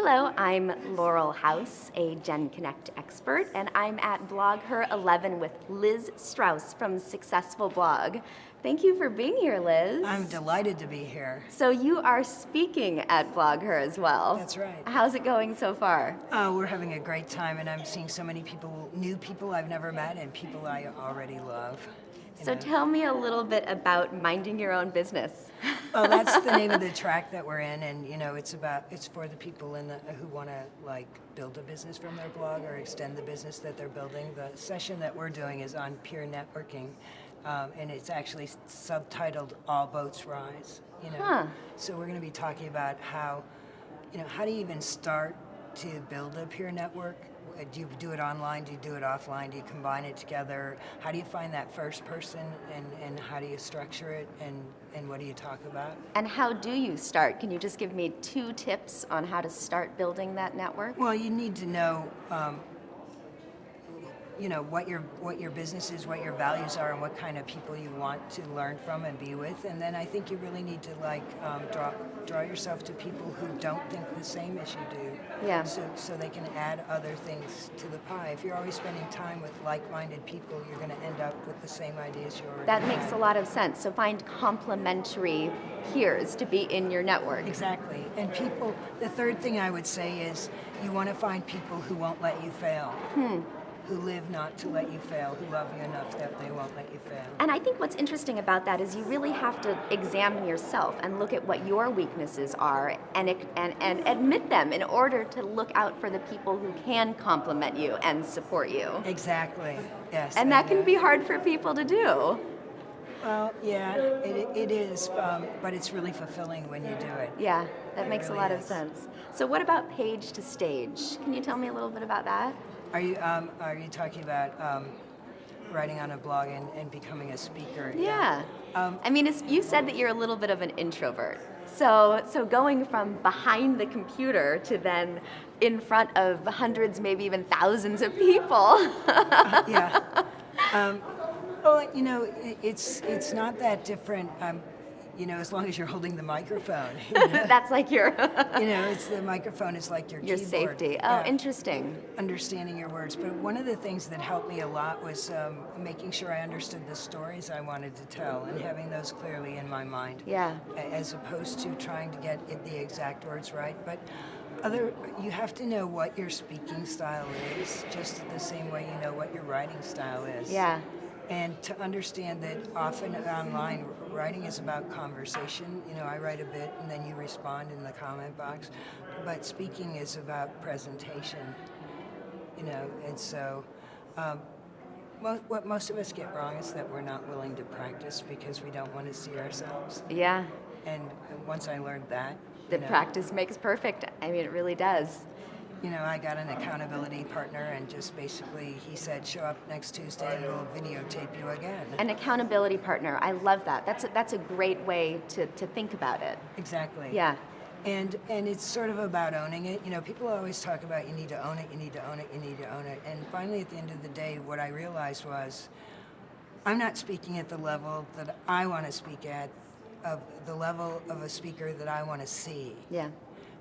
Hello, I'm Laurel House, a Genconnect expert, and I'm at BlogHer 11 with Liz Strauss from Successful Blog. Thank you for being here, Liz. I'm delighted to be here. So you are speaking at BlogHer as well. That's right. How's it going so far? Oh, we're having a great time, and I'm seeing so many people, new people I've never met, and people I already love. So tell me a little bit about minding your own business. Oh, that's the name of the track that we're in, and it's for the people who want to build a business from their blog or extend the business that they're building. The session that we're doing is on peer networking, and it's actually subtitled "All Boats Rise." So we're going to be talking about how do you even start to build a peer network? Do you do it online? Do you do it offline? Do you combine it together? How do you find that first person, and how do you structure it, and what do you talk about? And how do you start? Can you just give me 2 tips on how to start building that network? Well, you need to know what your business is, what your values are, and what kind of people you want to learn from and be with. And then I think you really need to draw yourself to people who don't think the same as you do. Yeah. So they can add other things to the pie. If you're always spending time with like-minded people, you're going to end up with the same ideas you already That have. makes a lot of sense. So find complementary peers to be in your network. Exactly. And people, the third thing I would say is you want to find people who won't let you fail. Who live not to let you fail, who love you enough that they won't let you fail. And I think what's interesting about that is you really have to examine yourself and look at what your weaknesses are and admit them in order to look out for the people who can compliment you and support you. Exactly, yes. And that can be hard for people to do. Well, yeah, it is, but it's really fulfilling when you do it. Yeah, that makes really a lot of is. sense. So what about page to stage? Can you tell me a little bit about that? Are you talking about writing on a blog and becoming a speaker? Yeah. I mean, you said that you're a little bit of an introvert. So going from behind the computer to then in front of hundreds, maybe even thousands of people. Yeah. Well, it's not that different. As long as you're holding the microphone. That's like your it's the microphone is like your keyboard. safety. Oh, interesting. Understanding your words. But one of the things that helped me a lot was making sure I understood the stories I wanted to tell and having those clearly in my mind. Yeah. As opposed to trying to get the exact words right. But you have to know what your speaking style is, just the same way you know what your writing style is. Yeah. And to understand that often online, writing is about conversation. I write a bit and then you respond in the comment box. But speaking is about presentation, and so what most of us get wrong is that we're not willing to practice because we don't want to see ourselves. Yeah. And once I learned that, The practice makes perfect. I mean, it really does. I got an accountability partner, and just basically he said, show up next Tuesday and we'll videotape you again. An accountability partner. I love that. That's a great way to think about it. Exactly. Yeah. And it's sort of about owning it. People always talk about you need to own it, you need to own it, you need to own it. And finally, at the end of the day, what I realized was I'm not speaking at the level that I want to speak at, of the level of a speaker that I want to see. Yeah.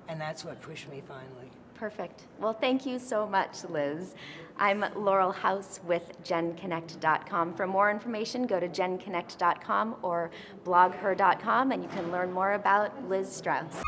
And that's what pushed me finally. Perfect. Well, thank you so much, Liz. I'm Laurel House with Genconnect.com. For more information, go to Genconnect.com or blogher.com, and you can learn more about Liz Strauss.